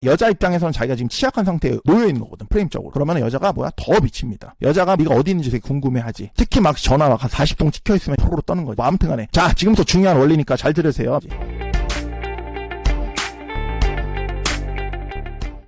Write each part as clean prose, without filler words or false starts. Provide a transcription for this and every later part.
여자 입장에서는 자기가 지금 취약한 상태에 놓여있는 거거든, 프레임적으로. 그러면 여자가 뭐야? 더 미칩니다. 여자가 네가 어디 있는지 되게 궁금해하지. 특히 막 전화 막 한 40통 찍혀있으면 호로로 떠는 거지. 뭐 아무튼 간에. 자, 지금부터 중요한 원리니까 잘 들으세요.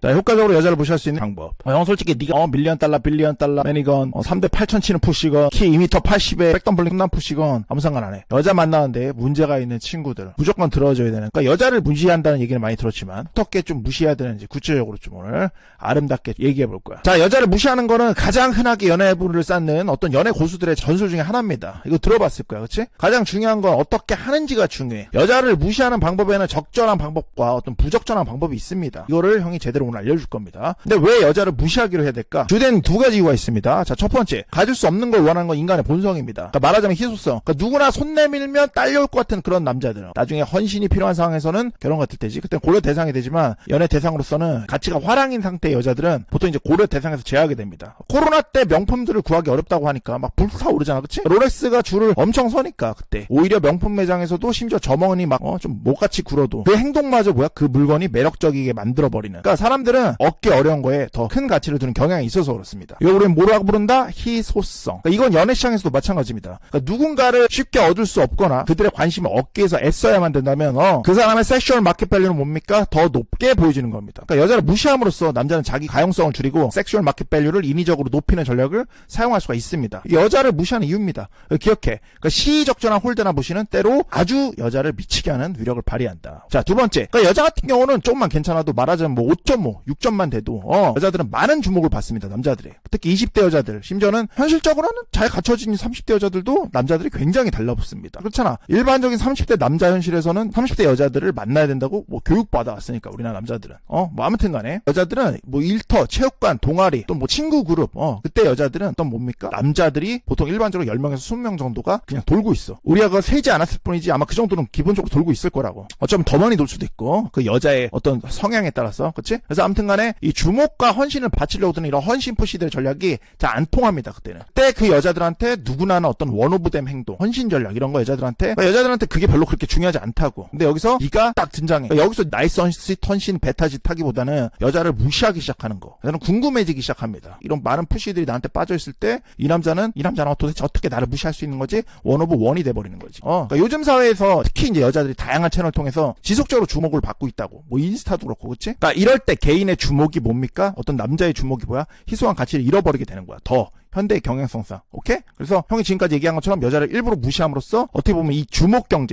자, 효과적으로 여자를 무시할 수 있는 방법. 형 솔직히 네가 밀리언 달러, 빌리언 달러, 매니건, 3대 8천 치는 푸시건, 키 2m 80에 백덤블링 홈런 푸시건 아무 상관 안 해. 여자 만나는데 문제가 있는 친구들 무조건 들어줘야 되는. 그러니까 여자를 무시한다는 얘기는 많이 들었지만 어떻게 좀 무시해야 되는지 구체적으로 좀 오늘 아름답게 얘기해 볼 거야. 자, 여자를 무시하는 거는 가장 흔하게 연애부를 쌓는 어떤 연애 고수들의 전술 중에 하나입니다. 이거 들어봤을 거야, 그렇지? 가장 중요한 건 어떻게 하는지가 중요해. 여자를 무시하는 방법에는 적절한 방법과 어떤 부적절한 방법이 있습니다. 이거를 형이 제대로 오늘 알려줄 겁니다. 근데 왜 여자를 무시하기로 해야 될까? 주된 두 가지 이유가 있습니다. 자, 첫 번째, 가질 수 없는 걸 원하는 건 인간의 본성입니다. 그러니까 말하자면 희소성. 그러니까 누구나 손 내밀면 딸려올 것 같은 그런 남자들은 나중에 헌신이 필요한 상황에서는 결혼 같을 때지. 그때 고려 대상이 되지만 연애 대상으로서는 가치가 화랑인 상태의 여자들은 보통 이제 고려 대상에서 제하게 됩니다. 코로나 때 명품들을 구하기 어렵다고 하니까 막 불타오르잖아, 그치? 롤렉스가 줄을 엄청 서니까 그때 오히려 명품 매장에서도 심지어 점원이 막 좀 목같이 굴어도 그 행동마저 뭐야? 그 물건이 매력적이게 만들어버리는. 그러니까 사람들은 얻기 어려운 거에 더 큰 가치를 두는 경향이 있어서 그렇습니다. 이거 우리는 뭐라고 부른다? 희소성. 그러니까 이건 연애 시장에서도 마찬가지입니다. 그러니까 누군가를 쉽게 얻을 수 없거나 그들의 관심을 얻기 위해서 애써야만 된다면 그 사람의 섹슈얼 마켓 밸류는 뭡니까? 더 높게 보여지는 겁니다. 그러니까 여자를 무시함으로써 남자는 자기 가용성을 줄이고 섹슈얼 마켓 밸류를 인위적으로 높이는 전략을 사용할 수가 있습니다. 여자를 무시하는 이유입니다. 기억해. 그러니까 시의적절한 홀대나 무시는 때로 아주 여자를 미치게 하는 위력을 발휘한다. 자, 두 번째. 그러니까 여자 같은 경우는 조금만 괜찮아도 말하자면 뭐 5.5, 6점만 돼도 여자들은 많은 주목을 받습니다. 남자들의. 특히 20대 여자들. 심지어는 현실적으로는 잘 갖춰진 30대 여자들도 남자들이 굉장히 달라붙습니다. 그렇잖아. 일반적인 30대 남자 현실에서는 30대 여자들을 만나야 된다고 뭐 교육받아 왔으니까 우리나라 남자들은. 뭐 아무튼 간에 여자들은 뭐 일터, 체육관, 동아리, 또 뭐 친구 그룹. 그때 여자들은 또 뭡니까? 남자들이 보통 일반적으로 10명에서 20명 정도가 그냥 돌고 있어. 우리가 그거 세지 않았을 뿐이지 아마 그 정도는 기본적으로 돌고 있을 거라고. 어쩌면 더 많이 돌 수도 있고 그 여자의 어떤 성향에 따라서. 그치? 그래서 아무튼 간에 이 주목과 헌신을 바치려고 드는 이런 헌신 푸시들의 전략이 잘 안 통합니다. 그때는. 그때 그 여자들한테 누구나는 어떤 원 오브 댐 행동, 헌신 전략 이런 거 여자들한테 그게 별로 그렇게 중요하지 않다고. 근데 여기서 네가 딱 등장해. 그러니까 여기서 나이스 헌신 베타짓 하기보다는 여자를 무시하기 시작하는 거. 여자는 궁금해지기 시작합니다. 이런 많은 푸시들이 나한테 빠져있을 때 이 남자는 도대체 어떻게 나를 무시할 수 있는 거지? 원 오브 원이 돼버리는 거지. 그러니까 요즘 사회에서 특히 이제 여자들이 다양한 채널을 통해서 지속적으로 주목을 받고 있다고. 뭐 인스타도 그렇고, 그치? 그러니까 이럴 때 개인의 주목이 뭡니까? 어떤 남자의 주목이 뭐야? 희소한 가치를 잃어버리게 되는 거야. 더. 현대의 경향성상. 오케이? 그래서 형이 지금까지 얘기한 것처럼 여자를 일부러 무시함으로써 어떻게 보면 이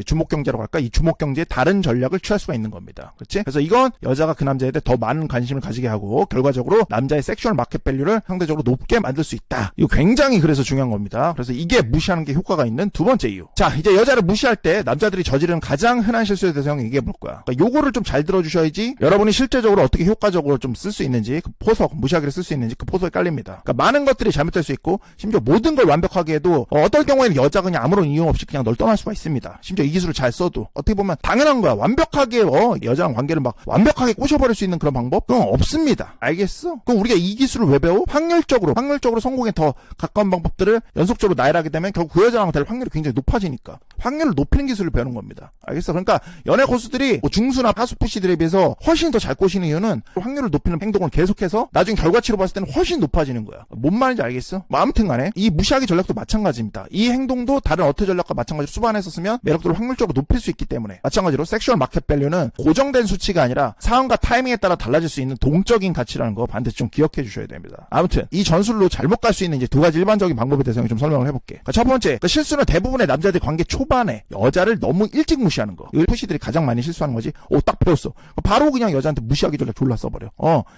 주목경제라고 할까? 이 주목경제의 다른 전략을 취할 수가 있는 겁니다. 그렇지? 그래서 이건 여자가 그 남자에 대해 더 많은 관심을 가지게 하고 결과적으로 남자의 섹슈얼 마켓 밸류를 상대적으로 높게 만들 수 있다. 이거 굉장히 그래서 중요한 겁니다. 그래서 이게 무시하는 게 효과가 있는 두 번째 이유. 자, 이제 여자를 무시할 때 남자들이 저지르는 가장 흔한 실수에 대해서 형이 얘기해 볼 거야. 그러니까 요거를 좀 잘 들어주셔야지 여러분이 실제적으로 어떻게 효과적으로 좀 쓸 수 있는지 그 포석, 무시하기를 쓸 수 있는지 그 포석이 깔립니다. 그러니까 많은 것들이 잘못될 수 있고 심지어 모든 걸 완벽하게 해도 어떨 경우에는 여자가 그냥 아무런 이유 없이 그냥 널 떠날 수가 있습니다. 심지어 이 기술을 잘 써도 어떻게 보면 당연한 거야. 완벽하게 여자랑 관계를 막 완벽하게 꼬셔버릴 수 있는 그런 방법? 그건 없습니다. 알겠어? 그럼 우리가 이 기술을 왜 배워? 확률적으로 성공에 더 가까운 방법들을 연속적으로 나열하게 되면 결국 그 여자랑 될 확률이 굉장히 높아지니까 확률을 높이는 기술을 배우는 겁니다. 알겠어? 그러니까 연애 고수들이 뭐 중수나 하수푸시들에 비해서 훨씬 더 잘 꼬시는 이유는 확률을 높이는 행동을 계속해서 나중에 결과치로 봤을 때는 훨씬 높아지는 거야. 뭔 말인지 알겠어? 뭐 아무튼 간에 이 무시하기 전략도 마찬가지입니다. 이 행동도 다른 어트 전략과 마찬가지로 수반해서 쓰면 매력도를 확률적으로 높일 수 있기 때문에 마찬가지로 섹슈얼 마켓 밸류는 고정된 수치가 아니라 상황과 타이밍에 따라 달라질 수 있는 동적인 가치라는 거 반드시 좀 기억해 주셔야 됩니다. 아무튼 이 전술로 잘못 갈 수 있는 이제 두 가지 일반적인 방법에 대해서 좀 설명을 해볼게. 그러니까 첫 번째, 그 실수는 대부분의 남자들이 관계 초반에 여자를 너무 일찍 무시하는 거. 이 푸시들이 가장 많이 실수하는 거지. 딱 배웠어. 바로 그냥 여자한테 무시하기 전략 졸라 써버려.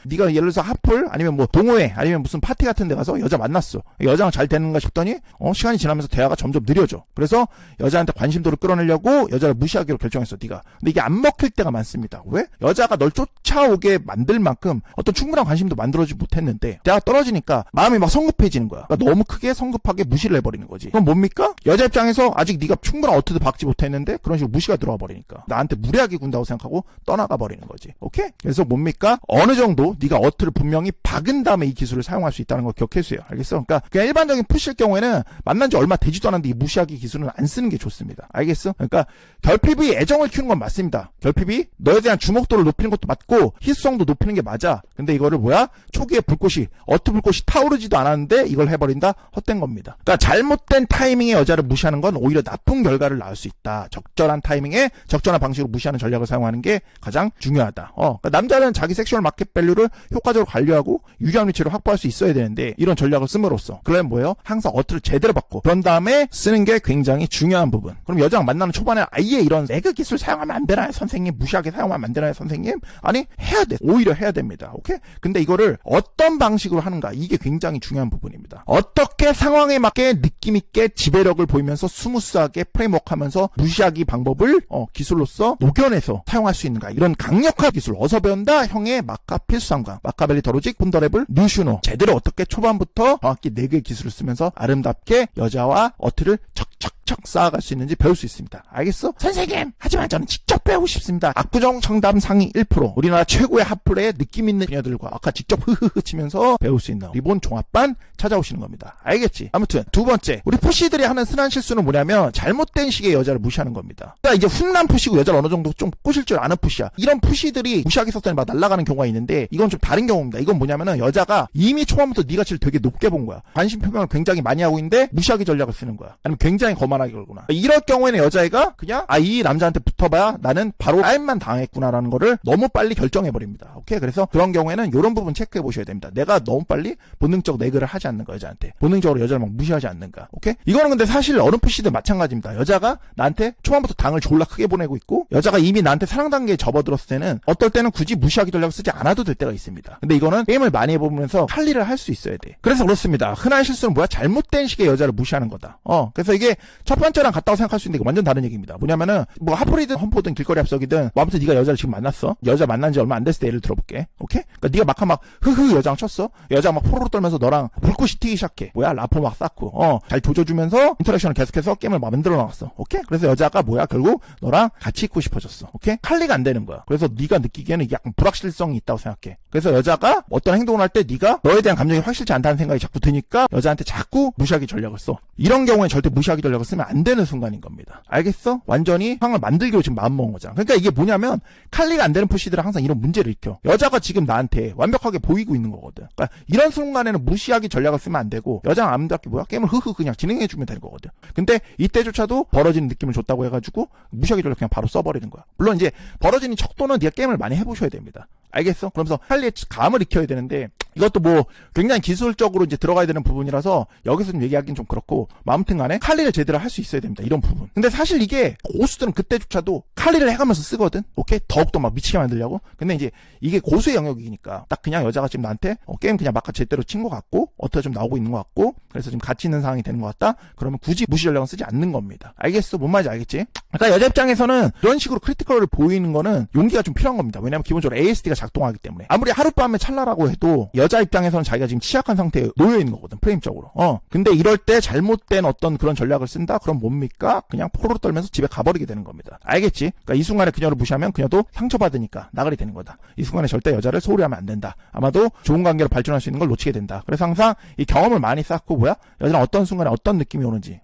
네가 예를 들어서 하플 아니면 뭐 동호회 아니면 무슨 파티 같은 데 가서 여자 만났어. 여자랑 잘 되는가 싶더니 시간이 지나면서 대화가 점점 느려져. 그래서 여자한테 관심도를 끌어내려고 여자를 무시하기로 결정했어, 네가. 근데 이게 안 먹힐 때가 많습니다. 왜? 여자가 널 쫓아오게 만들 만큼 어떤 충분한 관심도 만들어지지 못했는데 대화가 떨어지니까 마음이 막 성급해지는 거야. 그러니까 너무 크게 성급하게 무시를 해버리는 거지. 그럼 뭡니까? 여자 입장에서 아직 네가 충분한 어트도 박지 못했는데 그런 식으로 무시가 들어와 버리니까 나한테 무례하게 군다고 생각하고 떠나가 버리는 거지. 오케이? 그래서 뭡니까? 어느 정도 네가 어트를 분명히 박은 다음에 이 기술을 사용할 수 있다는 걸 기억해주세요. 알겠어? 그러니까 그냥 일반적인 푸시일 경우에는 만난 지 얼마 되지도 않았는데 이 무시하기 기술은 안 쓰는 게 좋습니다. 알겠어? 그러니까 결핍이 애정을 키우는 건 맞습니다. 결핍이 너에 대한 주목도를 높이는 것도 맞고 희소성도 높이는 게 맞아. 근데 이거를 뭐야? 초기에 불꽃이 불꽃이 타오르지도 않았는데 이걸 해버린다? 헛된 겁니다. 그러니까 잘못된 타이밍에 여자를 무시하는 건 오히려 나쁜 결과를 낳을 수 있다. 적절한 타이밍에 적절한 방식으로 무시하는 전략을 사용하는 게 가장 중요하다. 그러니까 남자는 자기 섹슈얼 마켓 밸류를 효과적으로 관리하고 유리한 위치를 확보할 수 있어야 되는데 이런 전략을 씀으로써 그러면 뭐예요? 항상 어트를 제대로 받고 그런 다음에 쓰는 게 굉장히 중요한 부분. 그럼 여자랑 만나는 초반에 아예 이런 매그 기술 사용하면 안 되나요 선생님? 무시하게 사용하면 안 되나요 선생님? 아니 해야 돼. 오히려 해야 됩니다. 오케이? 근데 이거를 어떤 방식으로 하는가 이게 굉장히 중요한 부분입니다. 어떻게 상황에 맞게 느낌 있게 지배력을 보이면서 스무스하게 프레임워크하면서 무시하기 방법을 기술로서 녹여내서 사용할 수 있는가 이런 강력한 기술 어서 배운다 형의 마카 필수상관 마카벨리 더로직 본더레블 뉴슈노 제대로 어떻게 초반부터 정확히 4개의 기술을 쓰면서 아름답게 여자와 어트를 척척척 쌓아갈 수 있는지 배울 수 있습니다. 알겠어? 선생님! 하지만 저는 직접 배우고 싶습니다. 압구정 청담 상위 1% 우리나라 최고의 핫플의 느낌 있는 그녀들과 아까 직접 흐흐흐 치면서 배울 수 있는 리본 종합반 찾아오시는 겁니다. 알겠지? 아무튼 두 번째 우리 푸시들이 하는 흔한 실수는 뭐냐면 잘못된 식의 여자를 무시하는 겁니다. 그러니까 이제 훈남 푸시고 여자를 어느 정도 좀 꼬실 줄 아는 푸시야. 이런 푸시들이 무시하게 썼더니 막 날아가는 경우가 있는데 이건 좀 다른 경우입니다. 이건 뭐냐면은 여자가 이미 초반부터 네 가치를 되게 높게 본 거야. 관심 표명을 굉장히 많이 하고 있는데 무시하기 전략을 쓰는 거야. 아니면 굉장히 거만하게 걸구나. 이럴 경우에는 여자애가 그냥 이 남자한테 붙어봐야 나는 바로 까임만 당했구나라는 거를 너무 빨리 결정해버립니다. 오케이? 그래서 그런 경우에는 이런 부분 체크해 보셔야 됩니다. 내가 너무 빨리 본능적 내그를 하지 않는가 여자한테. 본능적으로 여자를 막 무시하지 않는가. 오케이? 이거는 근데 사실 어느 푸시들 마찬가지입니다. 여자가 나한테 초반부터 당을 졸라 크게 보내고 있고 여자가 이미 나한테 사랑 단계에 접어들었을 때는 어떨 때는 굳이 무시하기 전략을 쓰지 않아도 될 때가 있습니다. 근데 이거는 게임을 많이 해보면서 할 일을 할 수 있어야 돼. 그래서 그렇습니다. 흔한 실수는 뭐야? 잘못된 식의 여자를 무시하는 거다. 그래서 이게 첫 번째랑 같다고 생각할 수 있는데 이거 완전 다른 얘기입니다. 뭐냐면은 뭐 핫플이든 험포든 길거리 합석이든 뭐 아무튼 네가 여자를 지금 만났어. 여자 만난 지 얼마 안 됐을 때 예를 들어볼게. 오케이? 그러니까 네가 막 흐흐 여자랑 쳤어. 여자가 막 포로로 떨면서 너랑 불꽃이 튀기 시작해. 뭐야? 라포 막 쌓고 잘 조져주면서 인터랙션을 계속해서 게임을 막 만들어 나갔어. 오케이? 그래서 여자가 뭐야? 결국 너랑 같이 있고 싶어졌어. 오케이? 칼리가 안 되는 거야. 그래서 네가 느끼기에는 이게 약간 불확실성이 있다고 생각해. 그래서 여자가 어떤 행동을 할 때 네가 너에 대한 감정이 확실치 않다는 생각이 자꾸 드니까 여자한테 자꾸 무시하기 전략을 써. 이런 경우에 절대 무시하기 전략을 쓰면 안 되는 순간인 겁니다. 알겠어? 완전히 상황을 만들기로 지금 마음먹은 거잖아. 그러니까 이게 뭐냐면 칼리가 안 되는 푸시들은 항상 이런 문제를 일으켜. 여자가 지금 나한테 완벽하게 보이고 있는 거거든. 그러니까 이런 순간에는 무시하기 전략을 쓰면 안 되고 여자가 아름답게 뭐야? 게임을 흐흐 그냥 진행해주면 되는 거거든. 근데 이때조차도 벌어지는 느낌을 줬다고 해가지고 무시하기 전략 그냥 바로 써버리는 거야. 물론 이제 벌어지는 척도는 네가 게임을 많이 해보셔야 됩니다. 알겠어? 그러면서 칼리의 감을 익혀야 되는데 이것도 뭐 굉장히 기술적으로 이제 들어가야 되는 부분이라서 여기서 좀 얘기하기는 좀 그렇고 아무튼 간에 칼리를 제대로 할 수 있어야 됩니다. 이런 부분. 근데 사실 이게 고수들은 그때조차도 칼리를 해가면서 쓰거든. 오케이? 더욱더 막 미치게 만들려고. 근데 이제 이게 고수의 영역이니까 딱 그냥 여자가 지금 나한테 게임 그냥 막 제대로 친 것 같고 어떻게 좀 나오고 있는 것 같고 그래서 지금 같이 있는 상황이 되는 것 같다. 그러면 굳이 무시 전략은 쓰지 않는 겁니다. 알겠어? 뭔 말인지 알겠지? 그러니까 여자 입장에서는 이런 식으로 크리티컬을 보이는 거는 용기가 좀 필요한 겁니다. 왜냐면 기본적으로 ASD가 작동하기 때문에 아무리 하룻밤에 찰나라고 해도 여자 입장에서는 자기가 지금 취약한 상태에 놓여 있는 거거든. 프레임적으로. 근데 이럴 때 잘못된 어떤 그런 전략을 쓴다? 그럼 뭡니까? 그냥 포로로 떨면서 집에 가버리게 되는 겁니다. 알겠지? 그러니까 이 순간에 그녀를 무시하면 그녀도 상처받으니까 나가리 되는 거다. 이 순간에 절대 여자를 소홀히 하면 안 된다. 아마도 좋은 관계로 발전할 수 있는 걸 놓치게 된다. 그래서 항상 이 경험을 많이 쌓고 뭐야? 여자는 어떤 순간에 어떤 느낌이 오는지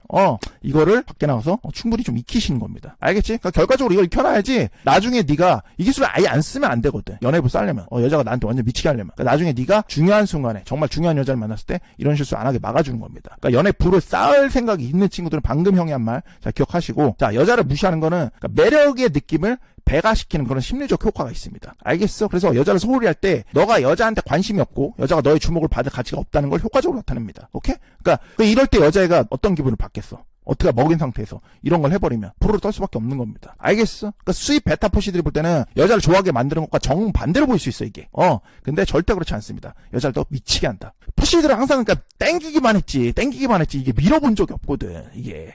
이거를 밖에 나가서 충분히 좀 익히시는 겁니다. 알겠지? 그러니까 결과적으로 이걸 익혀놔야지 나중에 네가 이 기술을 아예 안 쓰면 안 되거든. 연애부 쌓려면 여자가 나한테 완전 미치게 하려면 그러니까 나중에 네가 중요한 순간에 정말 중요한 여자를 만났을 때 이런 실수 안 하게 막아주는 겁니다. 그러니까 연애부를 쌓을 생각이 있는 친구들은 방금 형이 한 말 잘 기억하시고 자 여자를 무시하는 거는 그러니까 매력의 느낌을 배가시키는 그런 심리적 효과가 있습니다. 알겠어? 그래서 여자를 소홀히 할 때 너가 여자한테 관심이 없고 여자가 너의 주목을 받을 가치가 없다는 걸 효과적으로 나타냅니다. 오케이? 그러니까 이럴 때 여자애가 어떤 기분을 받겠어? 어떻게 먹인 상태에서 이런 걸 해버리면 프로를 떨 수밖에 없는 겁니다. 알겠어? 그러니까 수입 베타 푸시들이 볼 때는 여자를 좋아하게 만드는 것과 정반대로 보일 수 있어 이게. 근데 절대 그렇지 않습니다. 여자를 더 미치게 한다. 푸시들은 항상 그러니까 땡기기만 했지 이게 밀어본 적이 없거든 이게.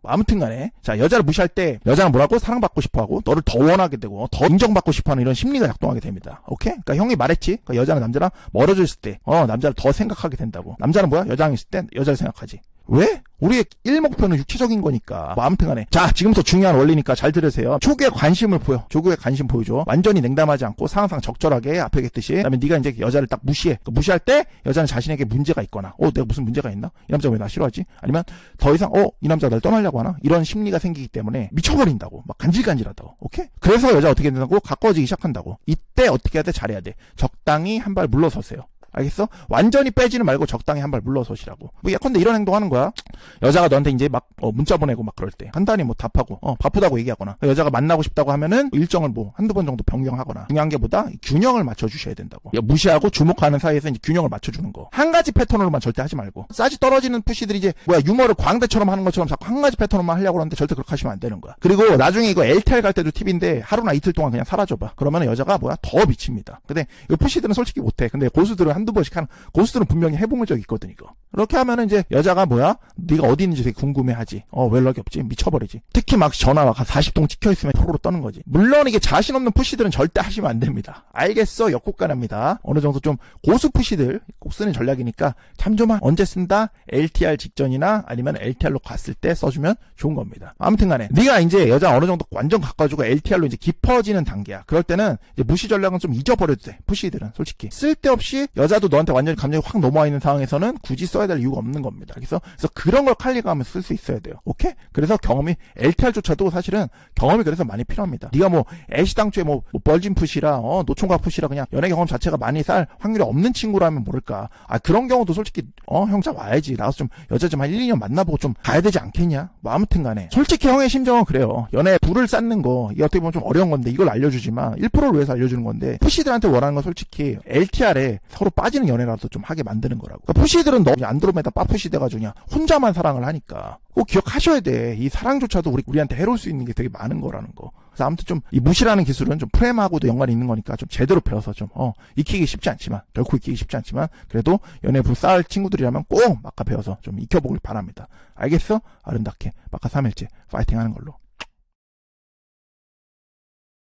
아무튼 간에 자 여자를 무시할 때 여자는 뭐라고? 사랑받고 싶어하고 너를 더 원하게 되고 더 인정받고 싶어하는 이런 심리가 작동하게 됩니다. 오케이? 그러니까 형이 말했지. 그러니까 여자는 남자랑 멀어져 있을 때 남자를 더 생각하게 된다고. 남자는 뭐야? 여자랑 있을 때 여자를 생각하지. 왜? 우리의 1목표는 육체적인 거니까. 뭐 아무튼 간에. 자, 지금부터 중요한 원리니까 잘 들으세요. 초기에 관심을 보여. 조교에 관심 보여줘. 완전히 냉담하지 않고 상황상 적절하게 앞에 얘기했듯이. 그다음에 네가 이제 여자를 딱 무시해. 무시할 때 여자는 자신에게 문제가 있거나 내가 무슨 문제가 있나? 이 남자가 왜 나 싫어하지? 아니면 더 이상 이 남자가 날 떠나려고 하나? 이런 심리가 생기기 때문에 미쳐버린다고. 막 간질간질하다고. 오케이? 그래서 여자가 어떻게 된다고? 가까워지기 시작한다고. 이때 어떻게 해야 돼? 잘해야 돼. 적당히 한 발 물러서세요. 알겠어? 완전히 빼지는 말고 적당히 한 발 물러서시라고. 뭐 예컨대 이런 행동하는 거야. 여자가 너한테 이제 막 문자 보내고 막 그럴 때 간단히 뭐 답하고 바쁘다고 얘기하거나 여자가 만나고 싶다고 하면은 일정을 뭐 한두 번 정도 변경하거나 중요한 게 보다 균형을 맞춰주셔야 된다고. 무시하고 주목하는 사이에서 이제 균형을 맞춰주는 거. 한 가지 패턴으로만 절대 하지 말고. 싸지 떨어지는 푸시들이 이제 유머를 광대처럼 하는 것처럼 자꾸 한 가지 패턴으로만 하려고 하는데 절대 그렇게 하시면 안 되는 거야. 그리고 나중에 이거 LTR 갈 때도 팁인데 하루나 이틀 동안 그냥 사라져봐. 그러면 여자가 더 미칩니다. 근데 이 푸시들은 솔직히 못해. 근데 고수들은 한두 번씩 하는 고수들은 분명히 해본 적이 있거든 이거. 이렇게 하면은 이제 여자가 네가 어디 있는지 되게 궁금해하지. 왜 연락이 없지? 미쳐버리지. 특히 막 전화가 한 40통 찍혀있으면 포로로 떠는 거지. 물론 이게 자신 없는 푸시들은 절대 하시면 안 됩니다. 알겠어? 역국간합니다. 어느 정도 좀 고수 푸시들 꼭 쓰는 전략이니까 참 좀 언제 쓴다? LTR 직전이나 아니면 LTR로 갔을 때 써주면 좋은 겁니다. 아무튼 간에 네가 이제 여자 어느 정도 완전 가까워지고 LTR로 이제 깊어지는 단계야. 그럴 때는 이제 무시 전략은 좀 잊어버려도 돼. 푸시들은 솔직히 쓸데없이 여자도 너한테 완전히 감정이 확 넘어와 있는 상황에서는 굳이 써야 될 이유가 없는 겁니다. 그래서 그런 걸 칼리가하면 쓸 수 있어야 돼요. 오케이? 그래서 경험이 LTR조차도 사실은 경험이 그래서 많이 필요합니다. 네가 애시당초에 뻘진 푸시라 노총각 푸시라 그냥 연애 경험 자체가 많이 쌀 확률이 없는 친구라면 모를까. 그런 경우도 솔직히 형자 와야지. 나와서 좀 여자 좀 한 1, 2년 만나보고 좀 가야 되지 않겠냐? 뭐 아무튼 간에 솔직히 형의 심정은 그래요. 연애 불을 쌓는 거 이게 어떻게 보면 좀 어려운 건데 이걸 알려주지만 1%를 위해서 알려주는 건데 푸시들한테 원하는 건 솔직히 LTR에 서로 빠지는 연애라도 좀 하게 만드는 거라고. 그러니까 푸시들은 너무 안드로메다 빠푸시 돼가지고 그냥 혼자만 사랑을 하니까 꼭 기억하셔야 돼. 이 사랑조차도 우리한테 해로울 수 있는 게 되게 많은 거라는 거. 그래서 아무튼 좀 이 무시라는 기술은 좀 프렘하고도 연관이 있는 거니까 좀 제대로 배워서 좀 익히기 쉽지 않지만 결코 익히기 쉽지 않지만 그래도 연애 불 쌓을 친구들이라면 꼭 막가 배워서 좀 익혀보길 바랍니다. 알겠어? 아름답게 막가 3일째 파이팅 하는 걸로.